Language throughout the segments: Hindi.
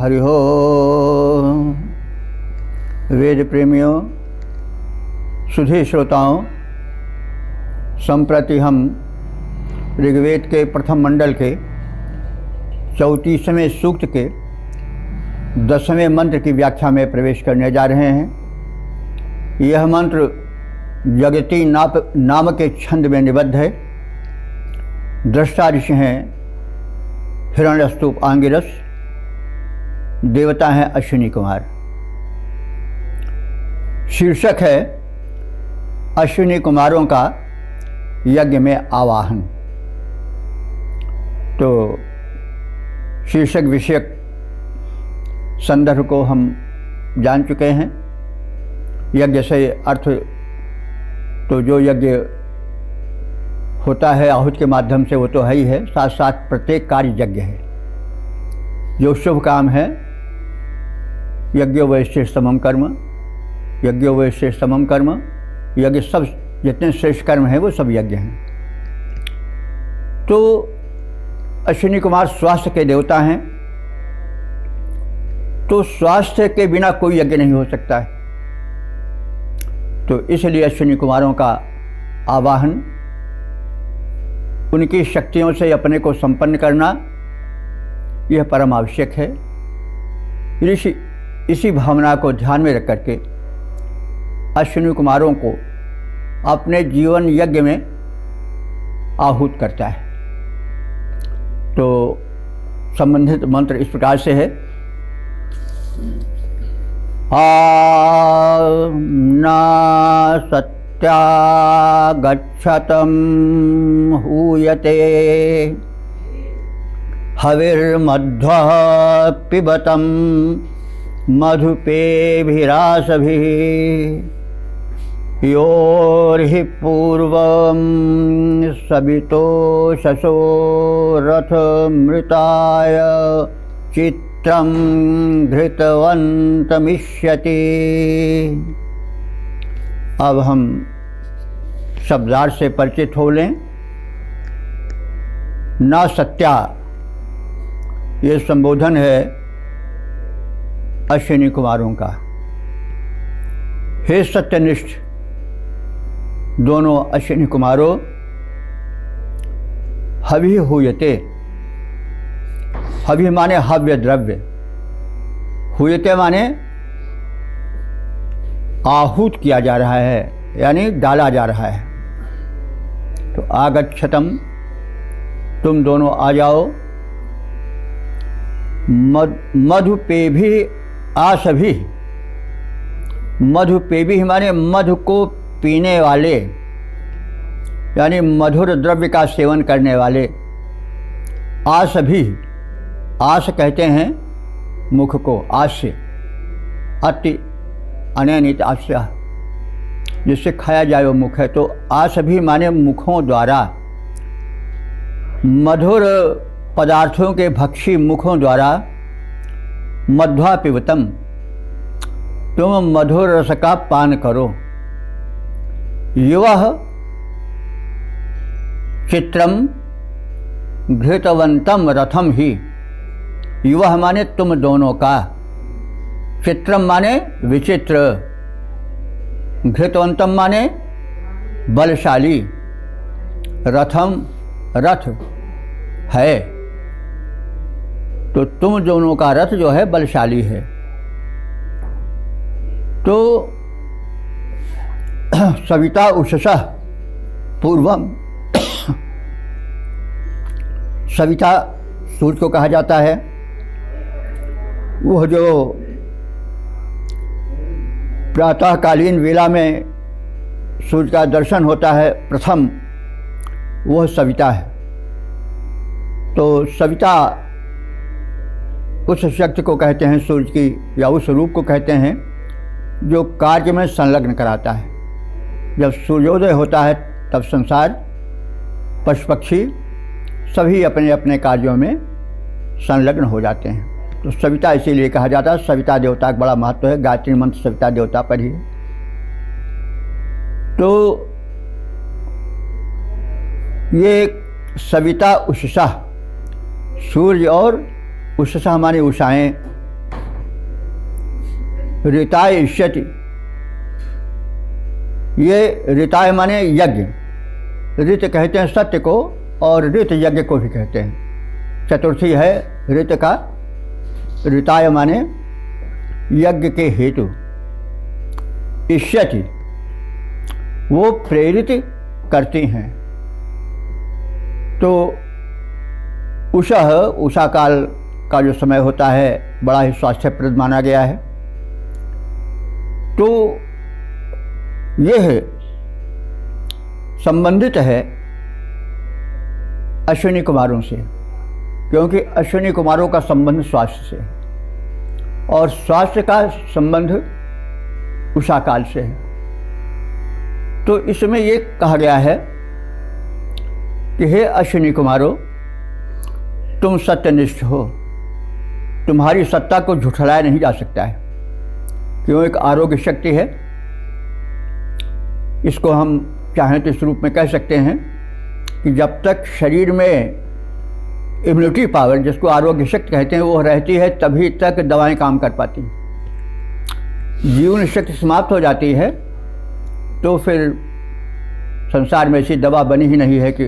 हरि ओम। वेद प्रेमियों, सुधी श्रोताओं, संप्रति हम ऋग्वेद के प्रथम मंडल के 34वें सूक्त के 10वें मंत्र की व्याख्या में प्रवेश करने जा रहे हैं। यह मंत्र जगती नाम के छंद में निबद्ध है। दृष्टा ऋषि हैं हिरण्यस्तूप आंगिरस, देवता हैं अश्विनी कुमार। शीर्षक है अश्विनी कुमारों का यज्ञ में आवाहन। तो शीर्षक विषयक संदर्भ को हम जान चुके हैं। यज्ञ से अर्थ तो जो यज्ञ होता है आहुति के माध्यम से वो तो है ही है, साथ साथ प्रत्येक कार्य यज्ञ है। जो शुभ काम है, यज्ञो वैश्य समम कर्म, यज्ञो वैश्य समम कर्म, यज्ञ सब जितने श्रेष्ठ कर्म हैं वो सब यज्ञ हैं। तो अश्विनी कुमार स्वास्थ्य के देवता हैं, तो स्वास्थ्य के बिना कोई यज्ञ नहीं हो सकता है। तो इसलिए अश्विनी कुमारों का आवाहन, उनकी शक्तियों से अपने को संपन्न करना, यह परम आवश्यक है। ऋषि इसी भावना को ध्यान में रख करके अश्विनी कुमारों को अपने जीवन यज्ञ में आहूत करता है। तो संबंधित मंत्र इस प्रकार से है। ना सत्यागच्छतं हूयते हविर्मध्वः पिबतं मधुपेभिरासभिः योर्हि पूर्वं सवितो शशो रथमृताय चित्रं घृतवन्तमिष्यति। अब हम शब्दार्थ से परिचित हो लें। ना सत्या, ये संबोधन है अश्विनी कुमारों का। हे सत्यनिष्ठ दोनों अश्विनी कुमारों, हवि हुयते, हवि माने हव्य द्रव्य, हुयते माने आहूत किया जा रहा है, यानी डाला जा रहा है। तो आगच्छतम, तुम दोनों आ जाओ। मधुपेभि आसभि, मधुपेभि माने मधु को पीने वाले, यानी मधुर द्रव्य का सेवन करने वाले। आसभि, आस कहते हैं मुख को, आस्य, अति अनैनित आस्या, जिससे खाया जाए वो मुख है। तो आसभि माने मुखों द्वारा, मधुर पदार्थों के भक्षी मुखों द्वारा। मध्वा पिबतम, तुम मधुर रस का पान करो। युवः चित्रम घृतवंतम रथम ही, युवः माने तुम दोनों का, चित्रम माने विचित्र, घृतवंतम माने बलशाली, रथम रथ है। तो तुम दोनों का रथ जो है बलशाली है। तो सविता उषसः पूर्वम, सविता सूर्य को कहा जाता है। वह जो प्रातःकालीन वेला में सूर्य का दर्शन होता है प्रथम, वह सविता है। तो सविता उस शक्ति को कहते हैं सूर्य की, या उस रूप को कहते हैं जो कार्य में संलग्न कराता है। जब सूर्योदय होता है तब संसार, पशु पक्षी सभी अपने अपने कार्यों में संलग्न हो जाते हैं। तो सविता इसीलिए कहा जाता है। सविता देवता का बड़ा महत्व है, गायत्री मंत्र सविता देवता पर ही है। तो ये सविता उषसा, सूर्य और उषसा हमारी उषाएँ, ऋताय इष्यति, ये ऋताय माने यज्ञ, ऋत कहते हैं सत्य को और ऋत यज्ञ को भी कहते हैं। चतुर्थी है ऋत का, ऋताय माने यज्ञ के हेतु, इष्यति वो प्रेरित करती हैं। तो उषा काल का जो समय होता है बड़ा ही स्वास्थ्यप्रद माना गया है। तो यह संबंधित है अश्विनी कुमारों से, क्योंकि अश्विनी कुमारों का संबंध स्वास्थ्य से है और स्वास्थ्य का संबंध उषा काल से है। तो इसमें ये कहा गया है कि हे अश्विनी कुमारों, तुम सत्यनिष्ठ हो, तुम्हारी सत्ता को झुठलाया नहीं जा सकता है। क्यों? एक आरोग्य शक्ति है, इसको हम चाहें तो इस रूप में कह सकते हैं कि जब तक शरीर में इम्यूनिटी पावर, जिसको आरोग्य शक्ति कहते हैं, वो रहती है तभी तक दवाएं काम कर पाती हैं। जीवन शक्ति समाप्त हो जाती है तो फिर संसार में ऐसी दवा बनी ही नहीं है कि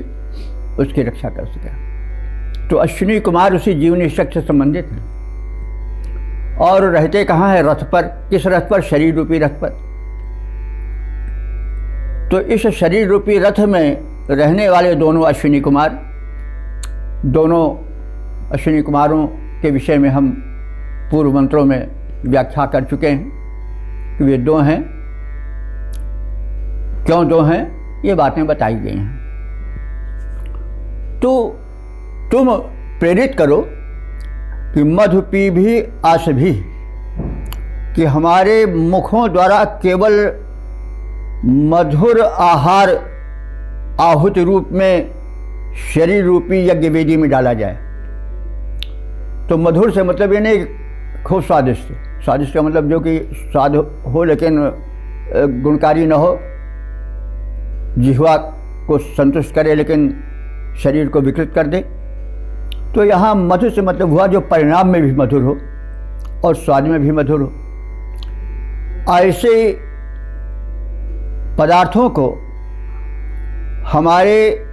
उसकी रक्षा कर सके। तो अश्विनी कुमार उसी जीवनी शक्ति से संबंधित हैं और रहते कहाँ हैं? रथ पर। किस रथ पर? शरीर रूपी रथ पर। तो इस शरीर रूपी रथ में रहने वाले दोनों अश्विनी कुमार, दोनों अश्विनी कुमारों के विषय में हम पूर्व मंत्रों में व्याख्या कर चुके हैं कि वे दो हैं। क्यों दो हैं? ये बातें बताई गई हैं। तो तुम प्रेरित करो कि मधु पी भी आस भी, कि हमारे मुखों द्वारा केवल मधुर आहार आहुति रूप में शरीर रूपी यज्ञ वेदी में डाला जाए। तो मधुर से मतलब ये नहीं खूब स्वादिष्ट, स्वादिष्ट का मतलब जो कि स्वाद हो लेकिन गुणकारी न हो, जिह्वा को संतुष्ट करे लेकिन शरीर को विकृत कर दे। तो यहाँ मधुर से मतलब हुआ जो परिणाम में भी मधुर हो और स्वाद में भी मधुर हो। ऐसे पदार्थों को हमारे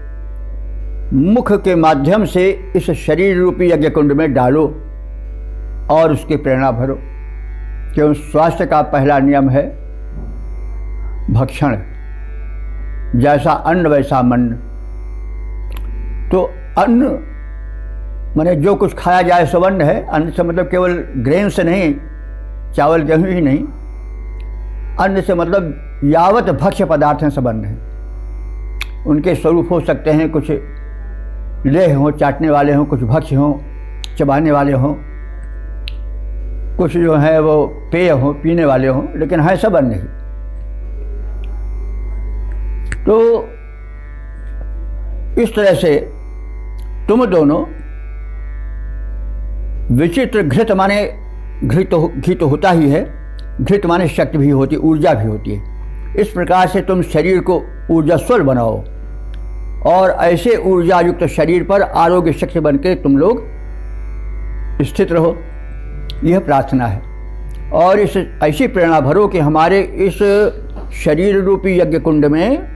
मुख के माध्यम से इस शरीर रूपी यज्ञ कुंड में डालो और उसकी प्रेरणा भरो। क्यों? स्वास्थ्य का पहला नियम है भक्षण, जैसा अन्न वैसा मन। तो अन्न माने जो कुछ खाया जाए सब अन्न है। अन्न से मतलब केवल ग्रेन से नहीं, चावल गेहूँ ही नहीं, अन्न से मतलब यावत भक्ष्य पदार्थ हैं सब अन्न है। उनके स्वरूप हो सकते हैं, कुछ लेह हों, चाटने वाले हों, कुछ भक्ष्य हों, चबाने वाले हों, कुछ जो है वो पेय हों, पीने वाले हों, लेकिन है सब अन्न ही। तो इस तरह से तुम दोनों विचित्र, घृत माने घी तो होता ही है, घृत माने शक्ति भी होती है, ऊर्जा भी होती है। इस प्रकार से तुम शरीर को ऊर्जास्वल बनाओ और ऐसे ऊर्जा युक्त शरीर पर आरोग्य शक्ति बनकर तुम लोग स्थित रहो, यह प्रार्थना है। और इस ऐसी प्रेरणा भरो कि हमारे इस शरीर रूपी यज्ञ कुंड में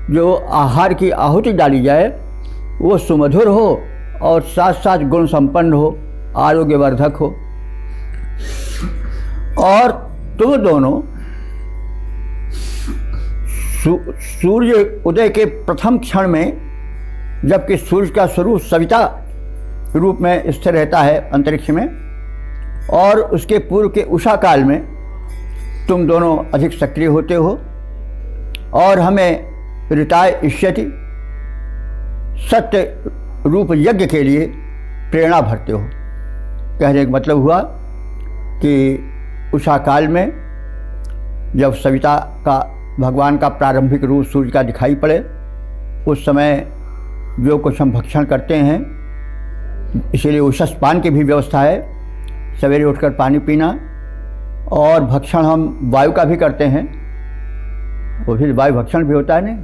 जो आहार की आहुति डाली जाए वो सुमधुर हो और साथ साथ गुण संपन्न हो, आरोग्यवर्धक हो। और तुम दोनों सूर्य उदय के प्रथम क्षण में, जबकि सूर्य का स्वरूप सविता रूप में स्थिर रहता है अंतरिक्ष में, और उसके पूर्व के उषा काल में तुम दोनों अधिक सक्रिय होते हो और हमें ऋताय इष्यति, सत्य रूप यज्ञ के लिए प्रेरणा भरते हो। कहने का मतलब हुआ कि उषा काल में जब सविता का, भगवान का प्रारंभिक रूप सूर्य का दिखाई पड़े, उस समय जो कुछ हम भक्षण करते हैं, इसीलिए उषस्पान की भी व्यवस्था है, सवेरे उठकर पानी पीना। और भक्षण हम वायु का भी करते हैं, वो भी वायु भक्षण भी होता है नहीं,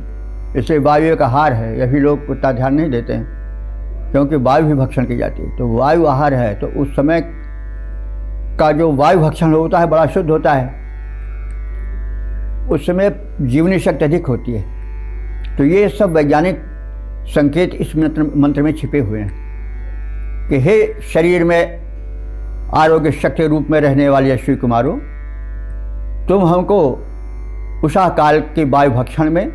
इसलिए वायु एक आहार है। यह भी लोग उतना ध्यान नहीं देते हैं क्योंकि वायु भी भक्षण की जाती है। तो वायु आहार है, तो उस समय का जो वायु भक्षण होता है बड़ा शुद्ध होता है, उस समय जीवनी शक्ति अधिक होती है। तो ये सब वैज्ञानिक संकेत इस मंत्र में छिपे हुए हैं कि हे शरीर में आरोग्य शक्ति रूप में रहने वाले अश्विनी कुमारों, तुम हमको उषा काल के वायु भक्षण में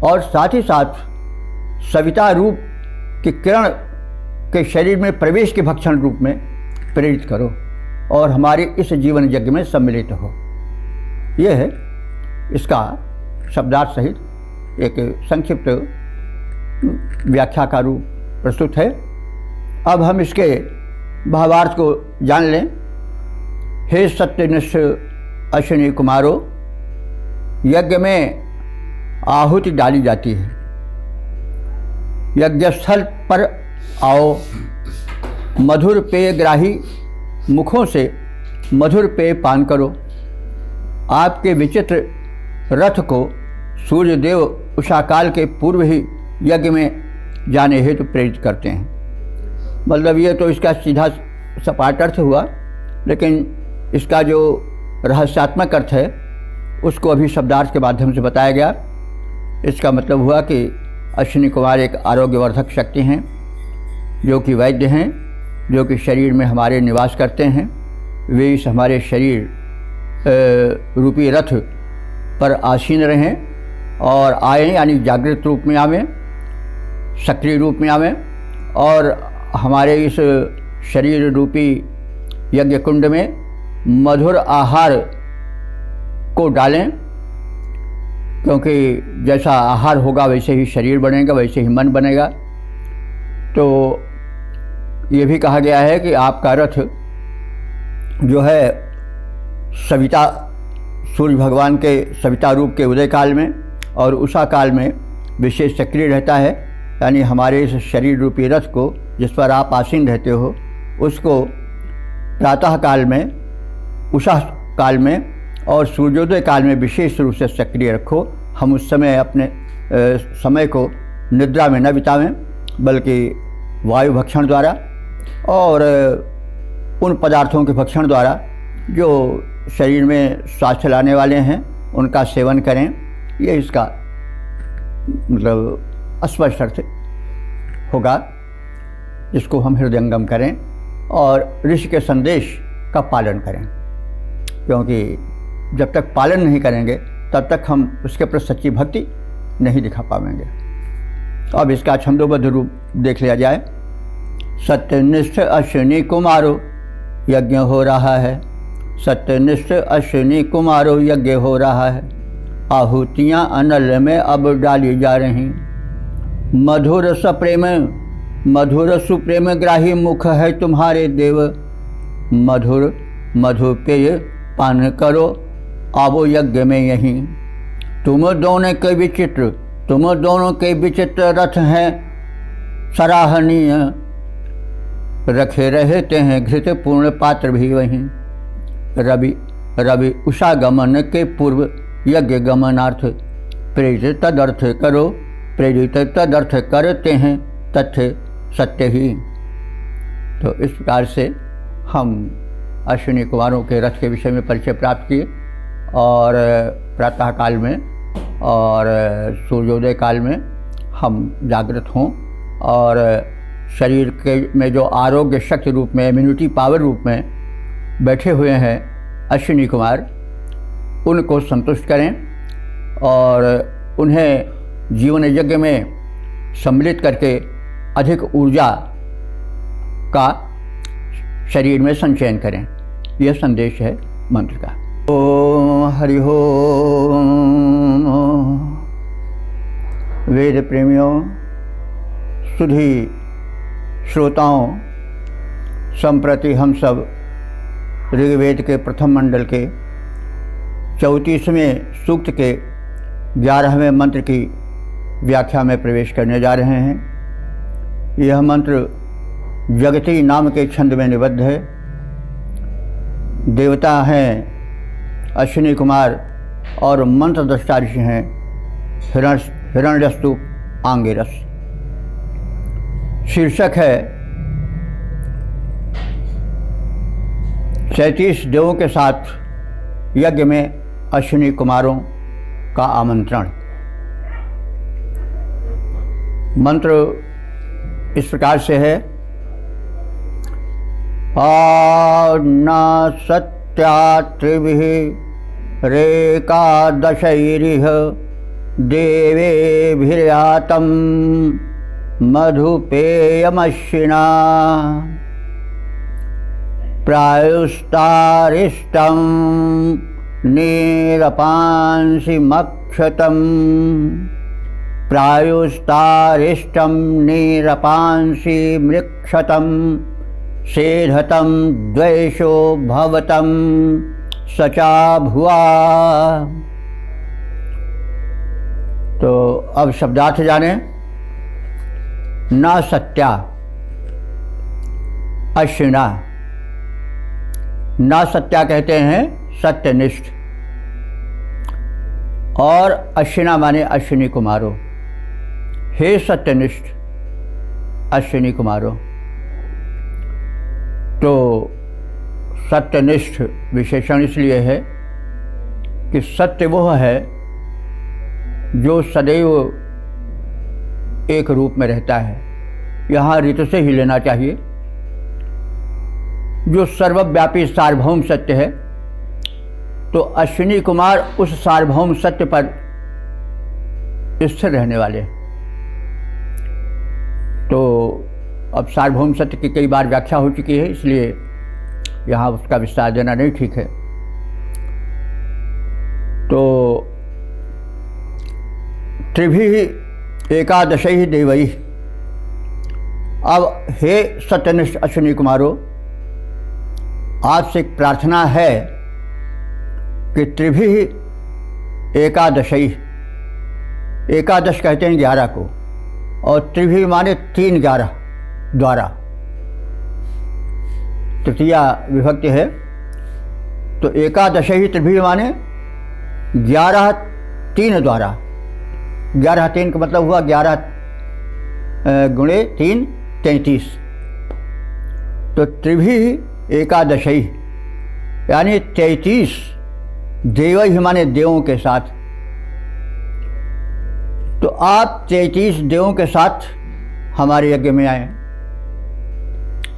और साथ ही साथ सविता रूप की किरण के शरीर में प्रवेश के भक्षण रूप में प्रेरित करो और हमारे इस जीवन यज्ञ में सम्मिलित हो। यह है इसका शब्दार्थ सहित एक संक्षिप्त व्याख्या का रूप प्रस्तुत है। अब हम इसके भावार्थ को जान लें। हे सत्यनिष्ठ अश्विनी कुमारों, यज्ञ में आहुति डाली जाती है। यज्ञस्थल पर आओ, मधुर पेय ग्राही मुखों से मधुर पेय पान करो। आपके विचित्र रथ को सूर्यदेव उषाकाल के पूर्व ही यज्ञ में जाने हेतु प्रेरित करते हैं। मतलब ये तो इसका सीधा सपाट अर्थ हुआ, लेकिन इसका जो रहस्यात्मक अर्थ है उसको अभी शब्दार्थ के माध्यम से बताया गया। इसका मतलब हुआ कि अश्विनी कुमार एक आरोग्यवर्धक शक्ति हैं, जो कि वैद्य हैं, जो कि शरीर में हमारे निवास करते हैं। वे इस हमारे शरीर रूपी रथ पर आसीन रहें और आए, यानी जागृत रूप में आवें, सक्रिय रूप में आवें और हमारे इस शरीर रूपी यज्ञ कुंड में मधुर आहार को डालें, क्योंकि जैसा आहार होगा वैसे ही शरीर बनेगा, वैसे ही मन बनेगा। तो ये भी कहा गया है कि आपका रथ जो है सविता, सूर्य भगवान के सविता रूप के उदय काल में और उषा काल में विशेष सक्रिय रहता है। यानी हमारे इस शरीर रूपी रथ को जिस पर आप आसीन रहते हो, उसको प्रातः काल में, उषा काल में और सूर्योदय काल में विशेष रूप से सक्रिय रखो। हम उस समय अपने समय को निद्रा में न बितावें, बल्कि वायु भक्षण द्वारा और उन पदार्थों के भक्षण द्वारा जो शरीर में स्वास्थ्य लाने वाले हैं उनका सेवन करें। ये इसका मतलब स्पष्ट अर्थ होगा, जिसको हम हृदयंगम करें और ऋषि के संदेश का पालन करें, क्योंकि जब तक पालन नहीं करेंगे तब तक हम उसके प्रति सच्ची भक्ति नहीं दिखा पाएंगे। अब इसका छंदोबद्ध रूप देख लिया जाए। सत्यनिष्ठ अश्विनी कुमारो यज्ञ हो रहा है, सत्यनिष्ठ अश्विनी कुमारो यज्ञ हो रहा है। आहुतियाँ अनल में अब डाली जा रही। मधुर सप्रेम, मधुर सुप्रेम ग्राही मुख है तुम्हारे देव। मधुर मधु पेय पान करो आवो यज्ञ में यहीं। तुम दोनों के विचित्र, तुम दोनों के विचित्र रथ हैं सराहनीय। रखे रहते हैं घृत पूर्ण पात्र भी वहीं। रवि रवि उषा गमन के पूर्व यज्ञ गमनार्थ प्रेरित तदर्थ करो। प्रेरित तदर्थ करते हैं तथ्य सत्य ही। तो इस प्रकार से हम अश्विनी कुमारों के रथ के विषय में परिचय प्राप्त किए और प्रातः काल में और सूर्योदय काल में हम जागृत हों और शरीर के में जो आरोग्य शक्ति रूप में, इम्यूनिटी पावर रूप में बैठे हुए हैं अश्विनी कुमार, उनको संतुष्ट करें और उन्हें जीवन यज्ञ में सम्मिलित करके अधिक ऊर्जा का शरीर में संचयन करें। यह संदेश है मंत्र का। ओम हरि ओम। वेद प्रेमियों, सुधी श्रोताओं, संप्रति हम सब ऋग्वेद के प्रथम मंडल के 34वें सूक्त के 11वें मंत्र की व्याख्या में प्रवेश करने जा रहे हैं। यह मंत्र जगती नाम के छंद में निबद्ध है। देवता हैं अश्विनी कुमार और मंत्र दृष्टा ऋषि हैं हिरण्यस्तु आंगिरस। शीर्षक है 37 देवों के साथ यज्ञ में अश्विनी कुमारों का आमंत्रण। मंत्र इस प्रकार से है, न सत्या त्रिभिः रेकादशैरिह देवेभिर्यातं मधुपेयमश्विना प्रायुस्तारिष्टं नीरपांसि मक्षतं प्रायुस्तारिष्टं नीरपांसि मृक्षतं सेधतं द्वेषो भवतं सचा भुआ। तो अब शब्दार्थ जाने। न सत्या अश्विना। न सत्या कहते हैं सत्यनिष्ठ, और अश्विना माने अश्विनी कुमारों। हे सत्यनिष्ठ अश्विनी कुमारों। तो सत्यनिष्ठ विशेषण इसलिए है कि सत्य वह है जो सदैव एक रूप में रहता है। यहाँ ऋतु से ही लेना चाहिए। जो सर्वव्यापी सार्वभौम सत्य है, तो अश्विनी कुमार उस सार्वभौम सत्य पर स्थिर रहने वाले हैं। तो अब सार्वभौम सत्य की कई बार व्याख्या हो चुकी है, इसलिए यहाँ उसका विस्तार देना नहीं ठीक है। तो त्रिभिः एकादशैः देवैः। अब हे सत्यनिष्ठ अश्विनी कुमारों, आपसे एक प्रार्थना है कि त्रिभिः एकादशैः, एकादश कहते हैं 11 को, और त्रिभिः माने 3 11 द्वारा, तृतीया विभक्ति है। तो एकादशैः त्रिभिः माने 11 3 द्वारा। 11 3 का मतलब हुआ 11 गुणे 3 33। तो त्रिभिः एकादशैः यानी 33 देवैः माने देवों के साथ। तो आप 33 देवों के साथ हमारे यज्ञ में आए।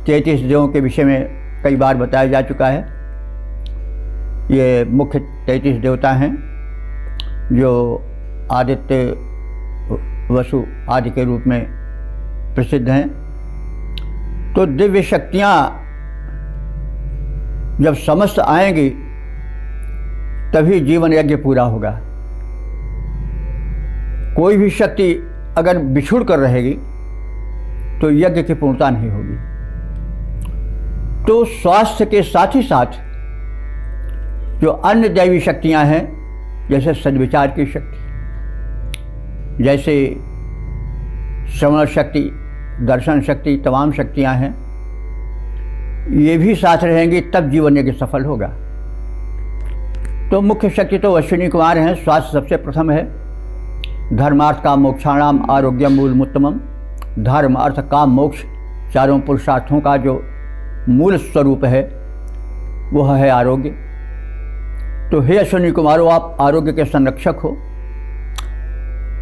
33 देवों के विषय में कई बार बताया जा चुका है। ये मुख्य 33 देवता हैं जो आदित्य, वसु आदि के रूप में प्रसिद्ध हैं। तो दिव्य शक्तियाँ जब समस्त आएंगी तभी जीवन यज्ञ पूरा होगा। कोई भी शक्ति अगर बिछुड़ कर रहेगी तो यज्ञ की पूर्णता नहीं होगी। तो स्वास्थ्य के साथ ही साथ जो अन्य दैवी शक्तियां हैं, जैसे सद्विचार की शक्ति, जैसे श्रवण शक्ति, दर्शन शक्ति, तमाम शक्तियां हैं, ये भी साथ रहेंगी, तब जीवन यज्ञ सफल होगा। तो मुख्य शक्ति तो अश्विनी कुमार हैं। स्वास्थ्य सबसे प्रथम है। धर्मार्थ काम मोक्षाणाम आरोग्यम मूलमुत्तमम। धर्म अर्थ काम मोक्ष चारों पुरुषार्थों का जो मूल स्वरूप है वह है आरोग्य। तो हे अश्विनी कुमारों, आप आरोग्य के संरक्षक हो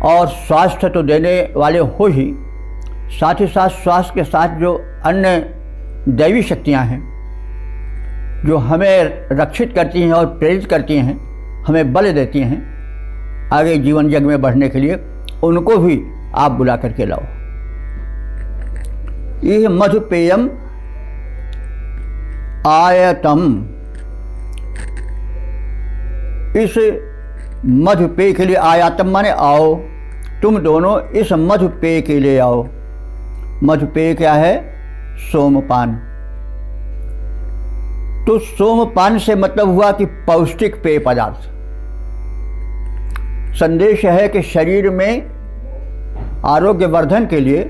और स्वास्थ्य तो देने वाले हो ही, साथ ही साथ स्वास्थ्य के साथ जो अन्य दैवी शक्तियां हैं जो हमें रक्षित करती हैं और प्रेरित करती हैं, हमें बल देती हैं आगे जीवन यज्ञ में बढ़ने के लिए, उनको भी आप बुला करके लाओ। यह मधुपेयम आयतम। इस मधुपेय के लिए आयातम माने आओ, तुम दोनों इस मधुपेय के लिए आओ। मधुपेय क्या है? सोमपान। तो सोमपान से मतलब हुआ कि पौष्टिक पेय पदार्थ। संदेश है कि शरीर में आरोग्य वर्धन के लिए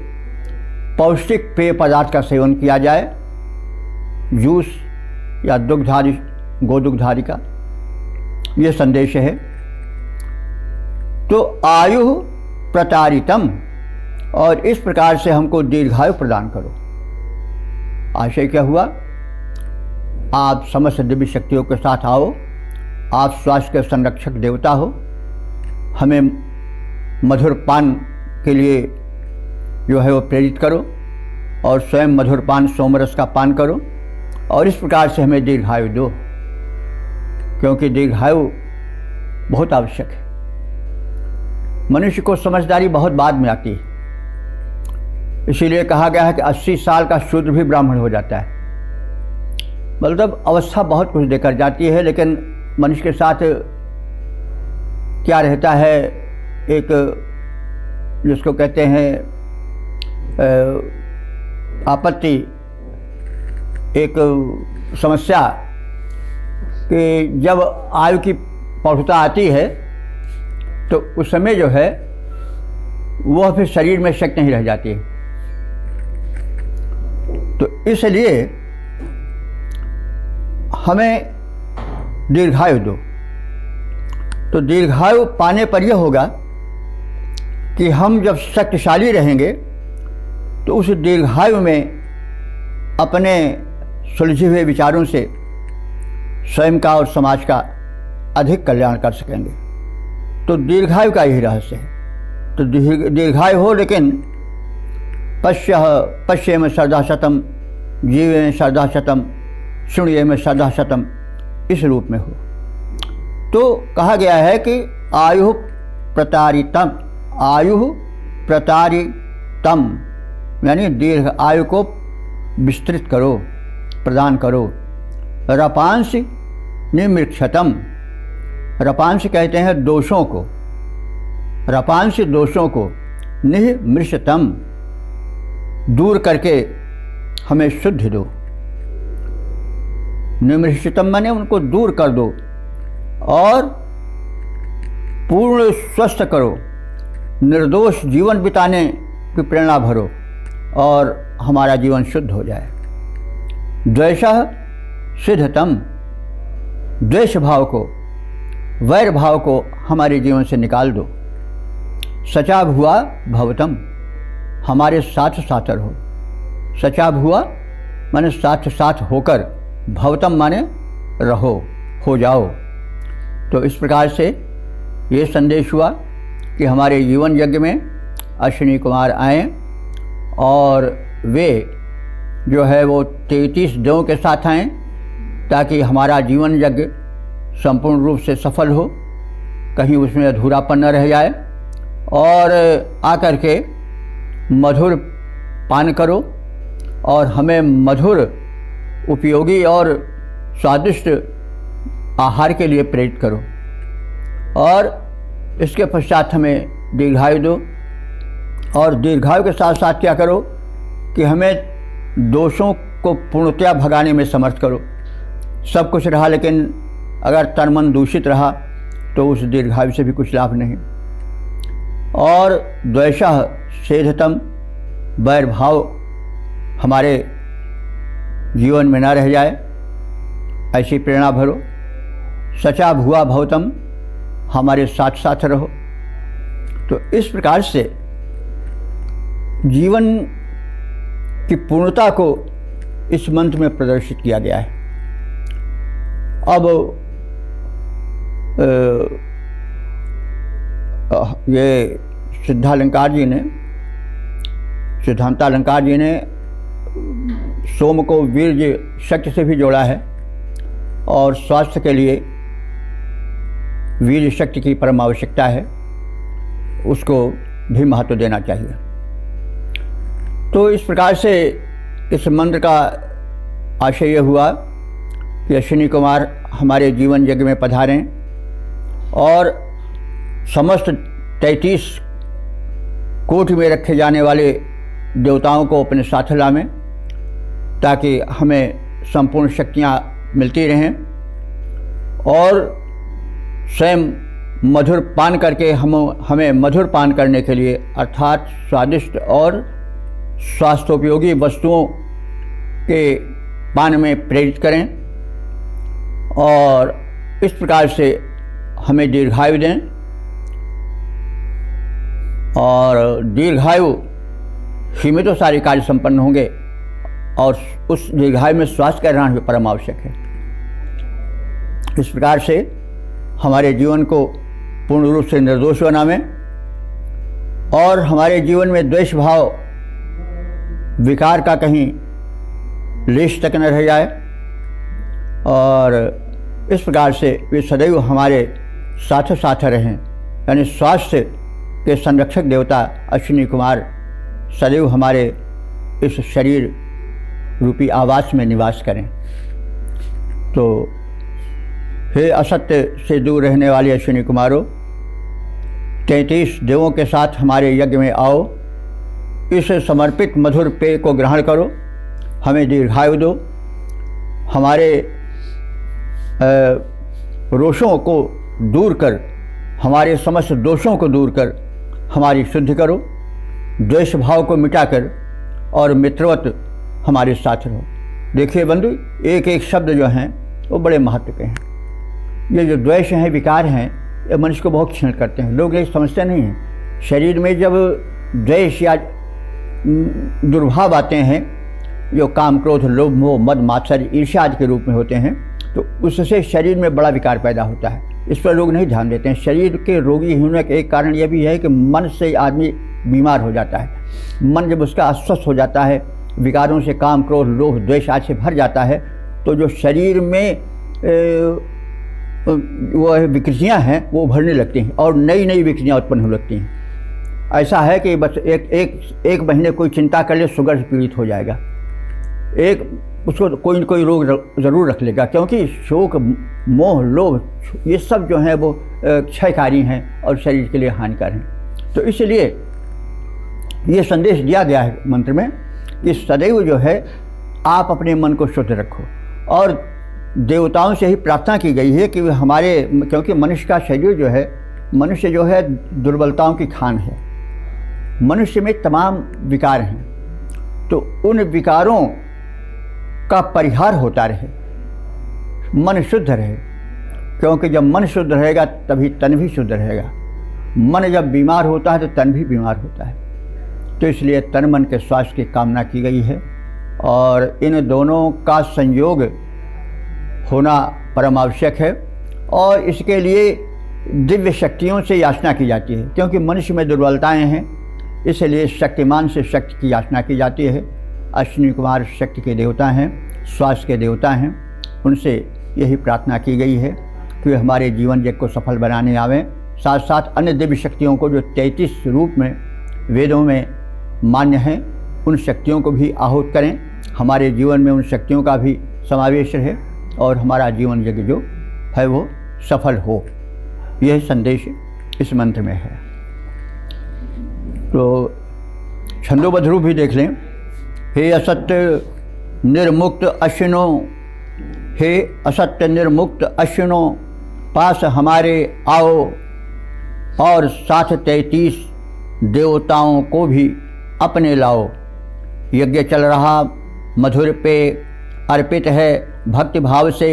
पौष्टिक पेय पदार्थ का सेवन किया जाए। जूस या दुग्धादि, गोदुग्धादि का ये संदेश है। तो आयु प्रतारितम, और इस प्रकार से हमको दीर्घायु प्रदान करो। आशय क्या हुआ आप समस्त दिव्य शक्तियों के साथ आओ। आप स्वास्थ्य के संरक्षक देवता हो। हमें मधुर पान के लिए जो है वो प्रेरित करो और स्वयं मधुर पान सोमरस का पान करो और इस प्रकार से हमें दीर्घायु दो, क्योंकि दीर्घायु बहुत आवश्यक है। मनुष्य को समझदारी बहुत बाद में आती है, इसीलिए कहा गया है कि 80 साल का शूद्र भी ब्राह्मण हो जाता है। मतलब अवस्था बहुत कुछ देकर जाती है, लेकिन मनुष्य के साथ क्या रहता है, एक जिसको कहते हैं आपत्ति, एक समस्या कि जब आयु की प्रौढ़ता आती है तो उस समय जो है वह फिर शरीर में शक्ति नहीं रह जाती है। तो इसलिए हमें दीर्घायु दो। तो दीर्घायु पाने पर यह होगा कि हम जब शक्तिशाली रहेंगे तो उस दीर्घायु में अपने सुलझे हुए विचारों से स्वयं का और समाज का अधिक कल्याण कर सकेंगे। तो दीर्घायु का यही रहस्य है। तो दीर्घायु हो, लेकिन पश्येम श्रद्धाशतम, जीवेम श्रद्धाशतम, शृण्येम श्रद्धाशतम, इस रूप में हो। तो कहा गया है कि आयु प्रतारितम, आयु प्रतारितम यानी दीर्घ आयु को विस्तृत करो, प्रदान करो। रपांश निमृक्षतम, रपांश कहते हैं दोषों को, रपांश दोषों को, निमृक्षतम दूर करके हमें शुद्ध दो। निमृक्षतम माने उनको दूर कर दो और पूर्ण स्वस्थ करो, निर्दोष जीवन बिताने की प्रेरणा भरो और हमारा जीवन शुद्ध हो जाए। द्वेषः सिद्धतम, द्वेष भाव को, वैर भाव को हमारे जीवन से निकाल दो। सचा भुआ भवतम, हमारे साथ साथ रहो। सचा भुआ माने साथ साथ होकर, भवतम माने रहो, हो जाओ। तो इस प्रकार से ये संदेश हुआ कि हमारे जीवन यज्ञ में अश्विनी कुमार आए और वे जो है वो 33 देवों के साथ आएँ ताकि हमारा जीवन यज्ञ संपूर्ण रूप से सफल हो, कहीं उसमें अधूरापन न रह जाए। और आकर के मधुर पान करो और हमें मधुर, उपयोगी और स्वादिष्ट आहार के लिए प्रेरित करो और इसके पश्चात हमें दीर्घायु दो। और दीर्घायु के साथ साथ क्या करो कि हमें दोषों को पूर्णतया भगाने में समर्थ करो। सब कुछ रहा, लेकिन अगर तन मन दूषित रहा तो उस दीर्घायु से भी कुछ लाभ नहीं। और द्वेषः सेधतम, वैर भाव हमारे जीवन में न रह जाए, ऐसी प्रेरणा भरो। सचा भुआ भवतम, हमारे साथ साथ रहो। तो इस प्रकार से जीवन की पूर्णता को इस मंत्र में प्रदर्शित किया गया है। अब ये सिद्धालंकार जी ने सोम को वीर्य शक्ति से भी जोड़ा है और स्वास्थ्य के लिए वीर्य शक्ति की परम आवश्यकता है, उसको भी महत्व देना चाहिए। तो इस प्रकार से इस मंत्र का आशय यह हुआ कि अश्विनी कुमार हमारे जीवन यज्ञ में पधारें और समस्त 33 कोटि में रखे जाने वाले देवताओं को अपने साथ लावें ताकि हमें संपूर्ण शक्तियाँ मिलती रहें और स्वयं मधुर पान करके हमें मधुर पान करने के लिए अर्थात स्वादिष्ट और स्वास्थ्योपयोगी वस्तुओं के पान में प्रेरित करें और इस प्रकार से हमें दीर्घायु दें। और दीर्घायु ही में तो सारे कार्य संपन्न होंगे और उस दीर्घायु में स्वास्थ्य का रहना भी परम आवश्यक है। इस प्रकार से हमारे जीवन को पूर्ण रूप से निर्दोष बनावें और हमारे जीवन में द्वेष भाव विकार का कहीं लेश तक न रह जाए, और इस प्रकार से वे सदैव हमारे साथ साथ रहें। यानी स्वास्थ्य के संरक्षक देवता अश्विनी कुमार सदैव हमारे इस शरीर रूपी आवास में निवास करें। तो हे असत्य से दूर रहने वाले अश्विनी कुमारों, 33 देवों के साथ हमारे यज्ञ में आओ, इस समर्पित मधुर पेय को ग्रहण करो, हमें दीर्घायु दो, हमारे रोषों को दूर कर, हमारे समस्त दोषों को दूर कर हमारी शुद्धि करो, द्वेष भाव को मिटाकर और मित्रवत हमारे साथ रहो। देखिए बंधु, एक एक शब्द जो हैं वो बड़े महत्व के हैं। ये जो द्वेष हैं, विकार हैं, ये मनुष्य को बहुत क्षीण करते हैं। लोग ये समझते नहीं हैं। शरीर में जब द्वेष या दुर्भाव आते हैं, जो काम क्रोध लोभ मोह मद मात्सर्य ईर्ष्या आदि के रूप में होते हैं, तो उससे शरीर में बड़ा विकार पैदा होता है। इस पर लोग नहीं ध्यान देते हैं। शरीर के रोगी होने का एक कारण यह भी है कि मन से आदमी बीमार हो जाता है। मन जब उसका अस्वस्थ हो जाता है, विकारों से काम क्रोध लोभ द्वेष आदि से भर जाता है, तो जो शरीर में वो विकृतियाँ हैं वो उभरने लगती हैं और नई नई विकृतियाँ उत्पन्न होने लगती हैं। ऐसा है कि बस एक महीने कोई चिंता कर ले, शुगर से पीड़ित हो जाएगा, उसको कोई न कोई रोग ज़रूर रख लेगा, क्योंकि शोक मोह लोभ ये सब जो हैं वो क्षयकारी हैं और शरीर के लिए हानिकारक हैं। तो इसलिए ये संदेश दिया गया है मंत्र में कि सदैव जो है आप अपने मन को शुद्ध रखो, और देवताओं से ही प्रार्थना की गई है कि हमारे, क्योंकि मनुष्य का शरीर जो है, मनुष्य जो है दुर्बलताओं की खान है। मनुष्य में तमाम विकार हैं, तो उन विकारों का परिहार होता रहे, मन शुद्ध रहे, क्योंकि जब मन शुद्ध रहेगा तभी तन भी शुद्ध रहेगा। मन जब बीमार होता है तो तन भी बीमार होता है। तो इसलिए तन मन के स्वास्थ्य की कामना की गई है, और इन दोनों का संयोग होना परम आवश्यक है। और इसके लिए दिव्य शक्तियों से याचना की जाती है, क्योंकि मनुष्य में दुर्बलताएं हैं, इसलिए शक्तिमान से शक्ति की याचना की जाती है। अश्विनी कुमार शक्ति के देवता हैं, स्वास्थ्य के देवता हैं, उनसे यही प्रार्थना की गई है कि हमारे जीवन यज्ञ को सफल बनाने आवें। साथ साथ अन्य दिव्य शक्तियों को जो 33 रूप में वेदों में मान्य हैं, उन शक्तियों को भी आहूत करें, हमारे जीवन में उन शक्तियों का भी समावेश रहे और हमारा जीवन यज्ञ जो है वो सफल हो। यह संदेश इस मंत्र में है। तो छंदोबद्ध रूप भी देख लें। हे असत्य निर्मुक्त अश्विनो, हे असत्य निर्मुक्त अश्विनो, पास हमारे आओ और साथ 33 देवताओं को भी अपने लाओ। यज्ञ चल रहा, मधुर पेय अर्पित है, भक्ति भाव से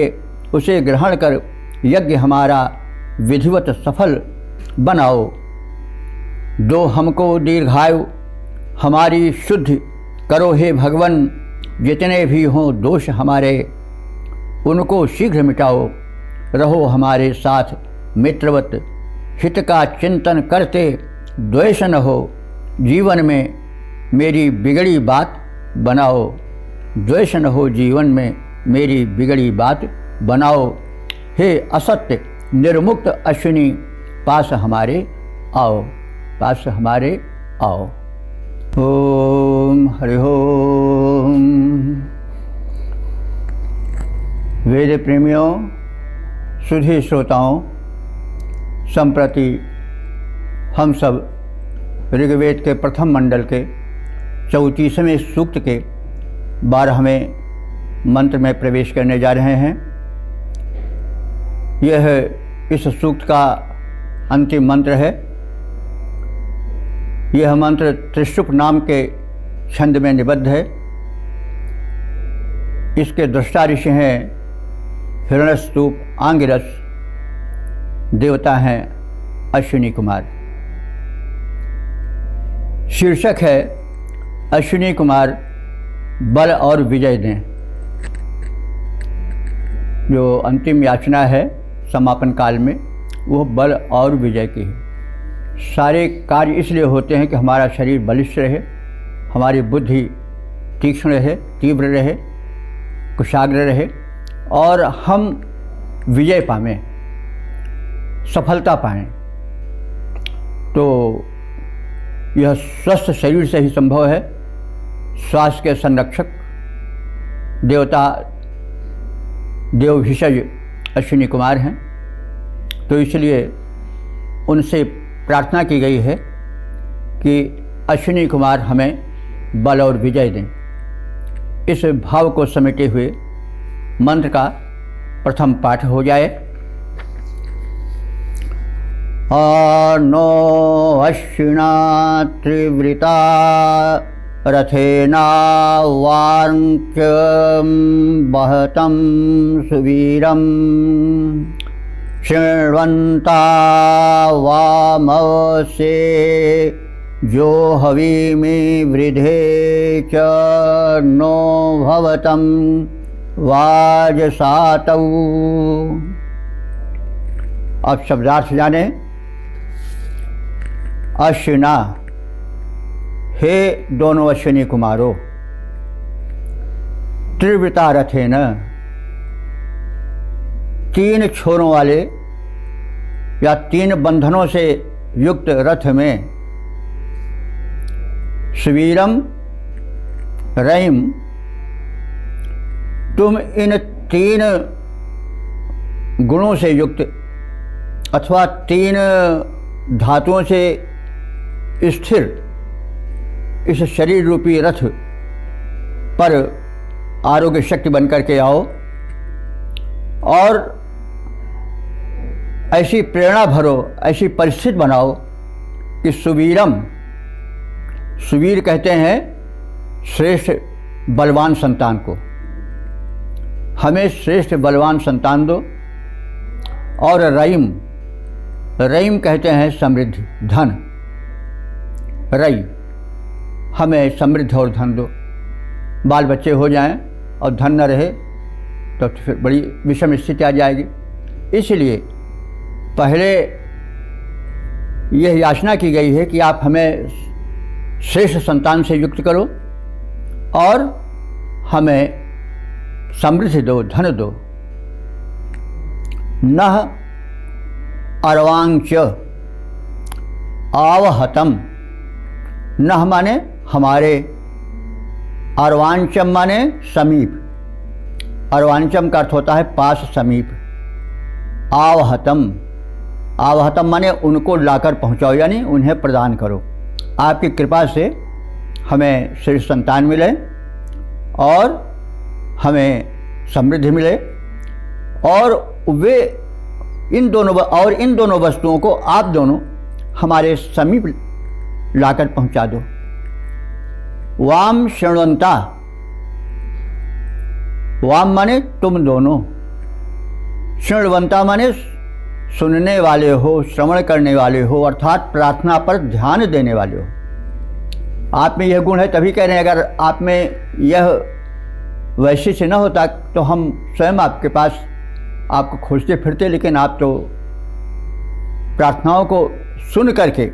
उसे ग्रहण कर यज्ञ हमारा विधिवत सफल बनाओ। दो हमको दीर्घायु, हमारी शुद्धि करो हे भगवन। जितने भी हों दोष हमारे, उनको शीघ्र मिटाओ। रहो हमारे साथ मित्रवत, हित का चिंतन करते द्वेष न हो। जीवन में मेरी बिगड़ी बात बनाओ, द्वेष न हो जीवन में मेरी बिगड़ी बात बनाओ। हे असत्य निर्मुक्त अश्विनी, पास हमारे आओ, पास हमारे आओ। ओम हरि ओम। वेद प्रेमियों, सुधी श्रोताओं, संप्रति हम सब ऋग्वेद के प्रथम मंडल के 34वें सूक्त के 12वें मंत्र में प्रवेश करने जा रहे हैं। यह इस सूक्त का अंतिम मंत्र है। यह मंत्र त्रिशुप नाम के छंद में निबद्ध है। इसके दृष्टा ऋषि हैं हिरण्यस्तूप आंगिरस, देवता हैं अश्विनी कुमार। शीर्षक है अश्विनी कुमार बल और विजय दें। जो अंतिम याचना है समापन काल में, वो बल और विजय की है। सारे कार्य इसलिए होते हैं कि हमारा शरीर बलिष्ठ रहे, हमारी बुद्धि तीक्ष्ण रहे, तीव्र रहे, कुशाग्र रहे और हम विजय पाएं, सफलता पाएं। तो यह स्वस्थ शरीर से ही संभव है। स्वास्थ्य के संरक्षक देवता देवभिषज अश्विनी कुमार हैं, तो इसलिए उनसे प्रार्थना की गई है कि अश्विनी कुमार हमें बल और विजय दें। इस भाव को समेटे हुए मंत्र का प्रथम पाठ हो जाए। नो अश्विना त्रिवृता रथेना वार्क्यं बहतं सुवीरं शृण्वन्ता वामवसे जो हवीमि वृधे च नो भवतं वाजसातौ। अब शब्दार्थ जाने। अश्विना, हे दोनों अश्विनी कुमारों, त्रिवृता रथेन, तीन छोरों वाले या तीन बंधनों से युक्त रथ में, सुवीरम रयिम, तुम इन तीन गुणों से युक्त अथवा तीन धातुओं से स्थिर इस शरीर रूपी रथ पर आरोग्य शक्ति बनकर के आओ और ऐसी प्रेरणा भरो, ऐसी परिस्थिति बनाओ कि सुवीरम, सुवीर कहते हैं श्रेष्ठ बलवान संतान को, हमें श्रेष्ठ बलवान संतान दो। और रयिम, रयिम कहते हैं समृद्धि, धन। रई, हमें समृद्ध और धन दो। बाल बच्चे हो जाएं और धन न रहे तो फिर बड़ी विषम स्थिति आ जाएगी। इसलिए पहले यह याचना की गई है कि आप हमें श्रेष्ठ संतान से युक्त करो और हमें समृद्धि दो, धन दो। नह अर्वांच आवहतम, नह माने हमारे, अर्वांचम माने समीप, अर्वांचम का अर्थ होता है पास, समीप। आवहतम, आवहतम माने उनको लाकर पहुंचाओ, यानी उन्हें प्रदान करो। आपकी कृपा से हमें श्रेष्ठ संतान मिले और हमें समृद्धि मिले और वे इन दोनों वस्तुओं को आप दोनों हमारे समीप लाकर पहुंचा दो। वाम शृण्वन्ता, वाम माने तुम दोनों, शृण्वन्ता माने सुनने वाले हो, श्रवण करने वाले हो, अर्थात प्रार्थना पर ध्यान देने वाले हो। आप में यह गुण है तभी कह रहे हैं। अगर आप में यह वैशिष्ट न होता तो हम स्वयं आपके पास आपको खोजते फिरते, लेकिन आप तो प्रार्थनाओं को सुन करके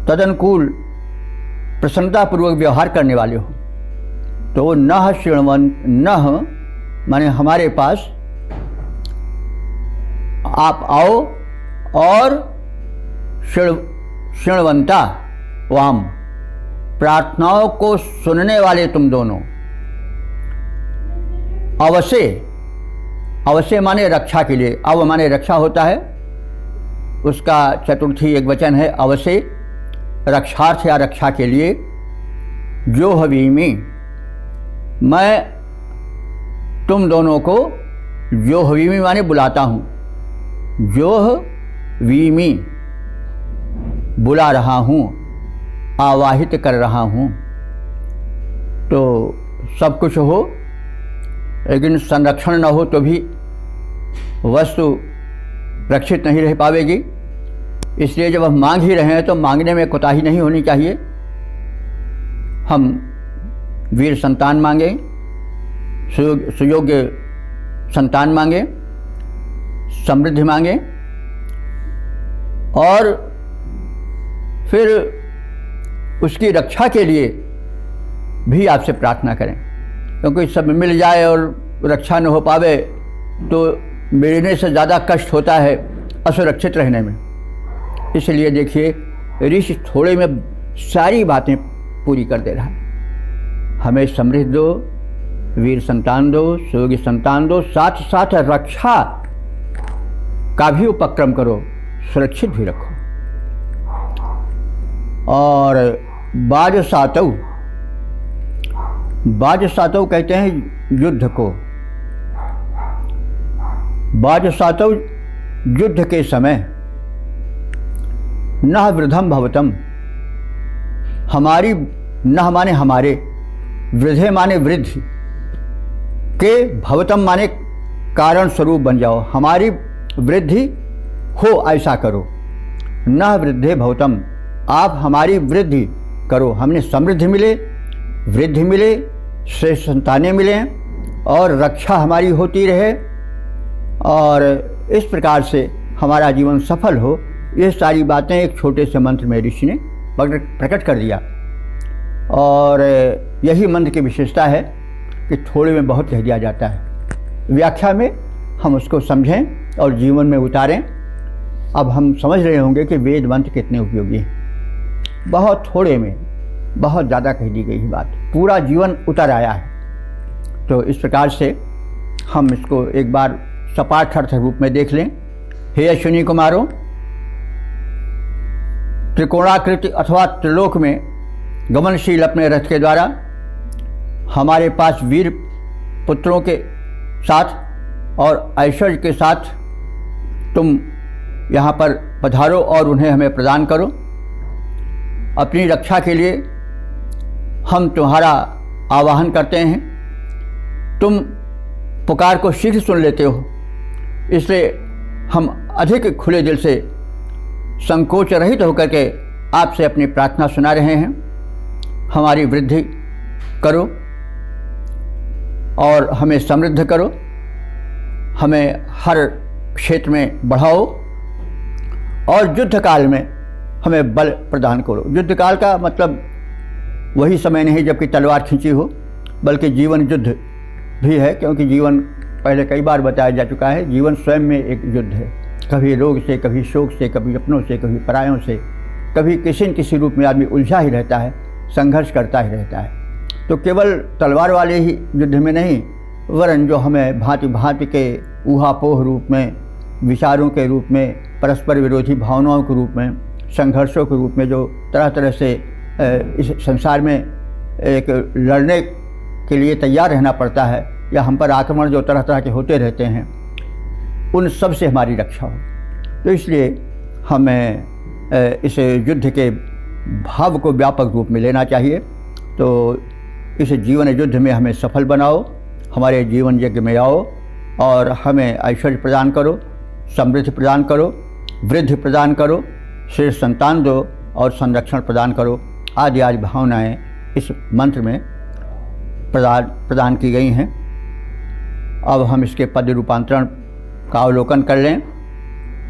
तदनुकूल प्रसन्नतापूर्वक व्यवहार करने वाले हो। तो नह शृण्वन, नह माने हमारे पास आप आओ और शृण्वन्ता वाम, प्रार्थनाओं को सुनने वाले तुम दोनों। अवश्य, अवश्य माने रक्षा के लिए, अव माने रक्षा होता है, उसका चतुर्थी एक वचन है अवश्य, रक्षार्थ या रक्षा के लिए। जो हवीमी, मैं तुम दोनों को जो हवीमी माने बुलाता हूँ, जो वीमी बुला रहा हूँ, आवाहित कर रहा हूँ। तो सब कुछ हो लेकिन संरक्षण न हो तो भी वस्तु रक्षित नहीं रह पावेगी। इसलिए जब हम मांग ही रहे हैं तो मांगने में कोताही नहीं होनी चाहिए। हम वीर संतान मांगें, सुयोग्य संतान मांगे, समृद्धि मांगे और फिर उसकी रक्षा के लिए भी आपसे प्रार्थना करें, क्योंकि सब मिल जाए और रक्षा न हो पावे तो मिलने से ज़्यादा कष्ट होता है असुरक्षित रहने में। इसलिए देखिए ऋषि थोड़े में सारी बातें पूरी कर दे रहा है। हमें समृद्धि दो, वीर संतान दो, सुयोग्य संतान दो, साथ साथ रक्षा का भी उपक्रम करो, सुरक्षित भी रखो। और बाज सातव कहते हैं युद्ध को। बाज सातव युद्ध के समय नह वृद्धम भवतम, हमारी, नह माने हमारे, वृद्धे माने वृद्धि के, भवतम माने कारण स्वरूप बन जाओ, हमारी वृद्धि हो ऐसा करो। नह वृद्धे भवतम, आप हमारी वृद्धि करो, हमने समृद्धि मिले, वृद्धि मिले, श्रेष्ठ संतानें मिलें और रक्षा हमारी होती रहे और इस प्रकार से हमारा जीवन सफल हो। ये सारी बातें एक छोटे से मंत्र में ऋषि ने प्रकट कर दिया। और यही मंत्र की विशेषता है कि थोड़े में बहुत कह दिया जाता है। व्याख्या में हम उसको समझें और जीवन में उतारें। अब हम समझ रहे होंगे कि वेद मंत्र कितने उपयोगी हैं। बहुत थोड़े में बहुत ज़्यादा कह दी गई बात, पूरा जीवन उतर आया है। तो इस प्रकार से हम इसको एक बार सपाट अर्थ रूप में देख लें। हे अश्विनी कुमारों, त्रिकोणाकृति अथवा त्रिलोक में गमनशील अपने रथ के द्वारा हमारे पास वीर पुत्रों के साथ और ऐश्वर्य के साथ तुम यहाँ पर पधारो और उन्हें हमें प्रदान करो। अपनी रक्षा के लिए हम तुम्हारा आवाहन करते हैं। तुम पुकार को शीघ्र सुन लेते हो, इसलिए हम अधिक खुले दिल से संकोच रहित होकर के आपसे अपनी प्रार्थना सुना रहे हैं। हमारी वृद्धि करो और हमें समृद्ध करो, हमें हर क्षेत्र में बढ़ाओ और युद्ध काल में हमें बल प्रदान करो। युद्ध काल का मतलब वही समय नहीं जबकि तलवार खींची हो, बल्कि जीवन युद्ध भी है, क्योंकि जीवन पहले कई बार बताया जा चुका है, जीवन स्वयं में एक युद्ध है। कभी रोग से, कभी शोक से, कभी अपनों से, कभी परायों से, कभी किसी न किसी रूप में आदमी उलझा ही रहता है, संघर्ष करता ही रहता है। तो केवल तलवार वाले ही युद्ध में नहीं, वरन जो हमें भांति भांति के ऊहापोह रूप में, विचारों के रूप में, परस्पर विरोधी भावनाओं के रूप में, संघर्षों के रूप में जो तरह तरह से इस संसार में एक लड़ने के लिए तैयार रहना पड़ता है, या हम पर आक्रमण जो तरह तरह के होते रहते हैं, उन सब से हमारी रक्षा हो। तो इसलिए हमें इस युद्ध के भाव को व्यापक रूप में लेना चाहिए। तो इस जीवन युद्ध में हमें सफल बनाओ, हमारे जीवन यज्ञ में आओ और हमें ऐश्वर्य प्रदान करो, समृद्धि प्रदान करो, वृद्धि प्रदान करो, श्रेष्ठ संतान दो और संरक्षण प्रदान करो। आदि आदि भावनाएं इस मंत्र में प्रदान की गई हैं। अब हम इसके पद रूपांतरण का अवलोकन कर लें।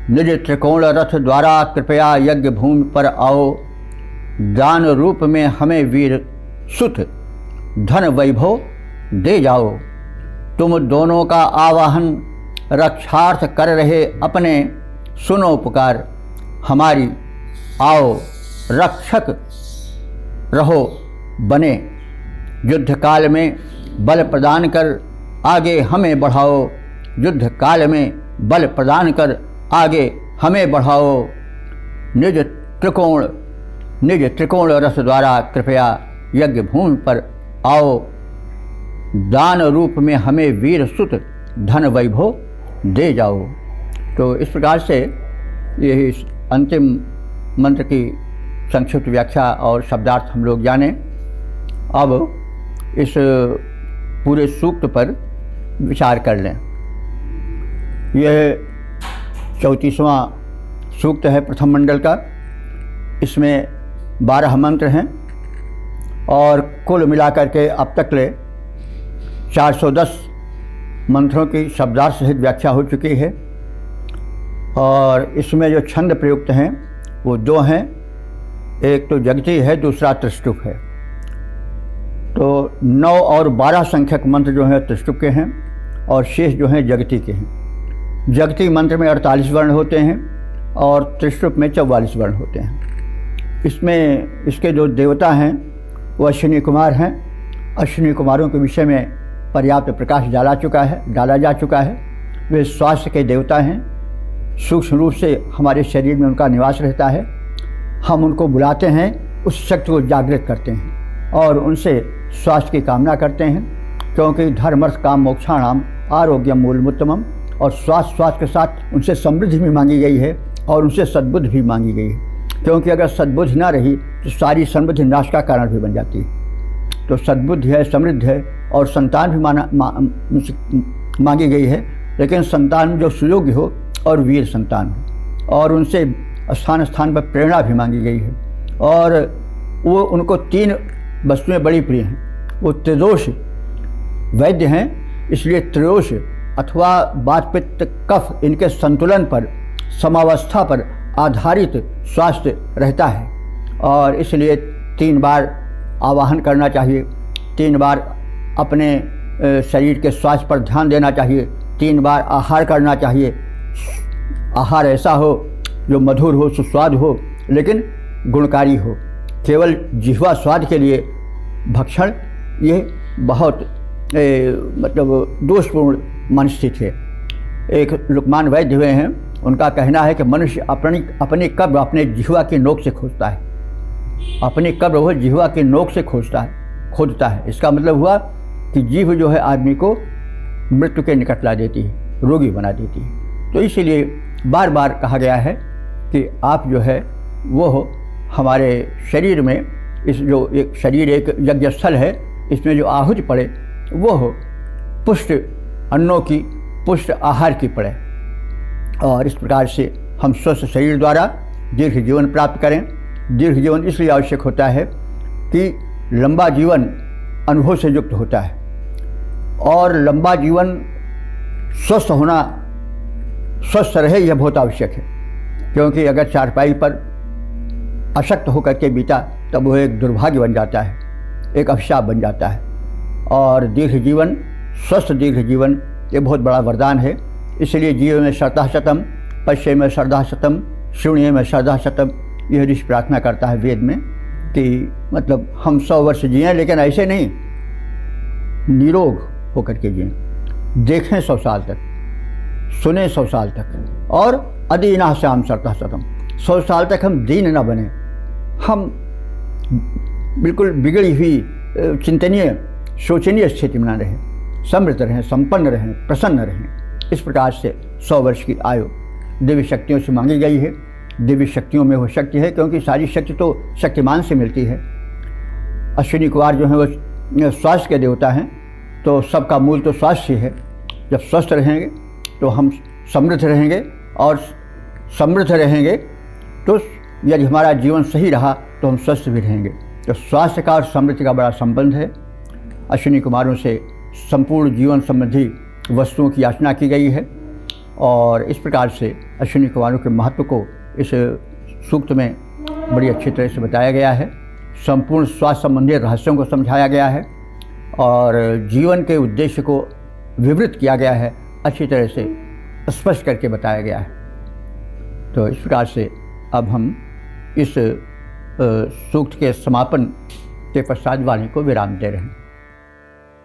निज त्रिकोण रथ द्वारा कृपया यज्ञ भूमि पर आओ, दान रूप में हमें वीर सुत धन वैभव दे जाओ। तुम दोनों का आवाहन रक्षार्थ कर रहे अपने, सुनो पुकार हमारी, आओ रक्षक रहो बने। युद्ध काल में बल प्रदान कर आगे हमें बढ़ाओ, युद्ध काल में बल प्रदान कर आगे हमें बढ़ाओ। निज त्रिकोण रस द्वारा कृपया यज्ञ भूमि पर आओ, दान रूप में हमें वीर सुत धन वैभव दे जाओ। तो इस प्रकार से यही अंतिम मंत्र की संक्षिप्त व्याख्या और शब्दार्थ हम लोग जाने। अब इस पूरे सूक्त पर विचार कर लें। यह 34वां सूक्त है प्रथम मंडल का। इसमें 12 मंत्र हैं और कुल मिलाकर के अब तक ले 410 मंत्रों की शब्दार्थ सहित व्याख्या हो चुकी है और इसमें जो छंद प्रयुक्त हैं वो दो हैं, एक तो जगती है, दूसरा त्रिष्टुप है। तो 9 और 12 संख्यक मंत्र जो हैं त्रिष्टुप के हैं और शेष जो हैं जगती के हैं। जगती मंत्र में 48 वर्ण होते हैं और त्रिष्टुप में 44 वर्ण होते हैं। इसमें इसके जो देवता हैं वो अश्विनी कुमार हैं। अश्विनी कुमारों के विषय में पर्याप्त प्रकाश डाला जा चुका है। वे स्वास्थ्य के देवता हैं, सूक्ष्म रूप से हमारे शरीर में उनका निवास रहता है। हम उनको बुलाते हैं, उस शक्ति को जागृत करते हैं और उनसे स्वास्थ्य की कामना करते हैं, क्योंकि धर्म अर्थ काम मोक्षाणाम आरोग्यम मूलमुत्तमम। और स्वास्थ्य के साथ उनसे समृद्धि भी मांगी गई है और उनसे सद्बुद्धि भी मांगी गई है, क्योंकि अगर सद्बुद्धि ना रही तो सारी समृद्धि नाश का कारण भी बन जाती है। तो सद्बुद्धि है, समृद्धि है और संतान भी मांगी गई है, लेकिन संतान जो सुयोग्य हो और वीर संतान हो, और उनसे स्थान स्थान पर प्रेरणा भी मांगी गई है। और वो उनको 3 वस्तुएं बड़ी प्रिय हैं। वो त्रिदोष वैद्य हैं, इसलिए त्रिदोष अथवा वात पित्त कफ इनके संतुलन पर, समावस्था पर आधारित स्वास्थ्य रहता है और इसलिए 3 बार आवाहन करना चाहिए, 3 बार अपने शरीर के स्वास्थ्य पर ध्यान देना चाहिए, 3 बार आहार करना चाहिए। आहार ऐसा हो जो मधुर हो, सुस्वाद हो, लेकिन गुणकारी हो। केवल जिह्वा स्वाद के लिए भक्षण ये बहुत मतलब दोषपूर्ण मनस्थिति है। एक लुकमान वैद्य हुए हैं, उनका कहना है कि मनुष्य अपनी कब्र अपने जिह्वा की नोक से खोजता है। अपनी कब्र वह जिह्वा की नोक से खोदता है। इसका मतलब हुआ कि जीभ जो है आदमी को मृत्यु के निकट ला देती है, रोगी बना देती है। तो इसीलिए बार बार कहा गया है कि आप जो है वो हमारे शरीर में, इस जो एक शरीर एक यज्ञ स्थल है, इसमें जो आहुति पड़े वो हो पुष्ट अन्नों की, पुष्ट आहार की पड़े और इस प्रकार से हम स्वस्थ शरीर द्वारा दीर्घ जीवन प्राप्त करें। दीर्घ जीवन इसलिए आवश्यक होता है कि लंबा जीवन अनुभव से युक्त होता है और लंबा जीवन स्वस्थ रहे यह बहुत आवश्यक है, क्योंकि अगर चारपाई पर अशक्त होकर के बीता तब वह एक दुर्भाग्य बन जाता है, एक अभिशाप बन जाता है। और दीर्घ जीवन, स्वस्थ दीर्घ जीवन ये बहुत बड़ा वरदान है। इसलिए जीव में श्रद्धा शतम, पश्य में श्रद्धा शतम, शून्य में श्रद्धा शतम, यह ऋषि प्रार्थना करता है वेद में कि मतलब हम 100 वर्ष जिएं, लेकिन ऐसे नहीं, निरोग होकर के जिएं, देखें 100 साल तक, सुने 100 साल तक। और अदीना श्याम श्रद्धा शतम, 100 साल तक हम दीन न बने, हम बिल्कुल बिगड़ी हुई चिंतनीय शोचनीय स्थिति में न रहें, समृद्ध रहें, संपन्न रहें, प्रसन्न रहें। इस प्रकार से 100 वर्ष की आयु दिव्य शक्तियों से मांगी गई है। दिव्य शक्तियों में वो शक्ति है, क्योंकि सारी शक्ति तो शक्तिमान से मिलती है। अश्विनी कुमार जो हैं वो स्वास्थ्य के देवता हैं, तो सबका मूल तो स्वास्थ्य है। जब स्वस्थ रहेंगे तो हम समृद्ध रहेंगे और समृद्ध रहेंगे तो यदि हमारा जीवन सही रहा तो हम स्वस्थ भी रहेंगे। तो स्वास्थ्य का और समृद्धि का बड़ा संबंध है। अश्विनी कुमारों से संपूर्ण जीवन संबंधी वस्तुओं की याचना की गई है और इस प्रकार से अश्विनी कुमारों के महत्व को इस सूक्त में बड़ी अच्छी तरह से बताया गया है। संपूर्ण स्वास्थ्य संबंधी रहस्यों को समझाया गया है और जीवन के उद्देश्य को विवृत किया गया है, अच्छी तरह से स्पष्ट करके बताया गया है। तो इस प्रकार से अब हम इस सूक्त के समापन के पश्चात वाणी को विराम दे रहे हैं।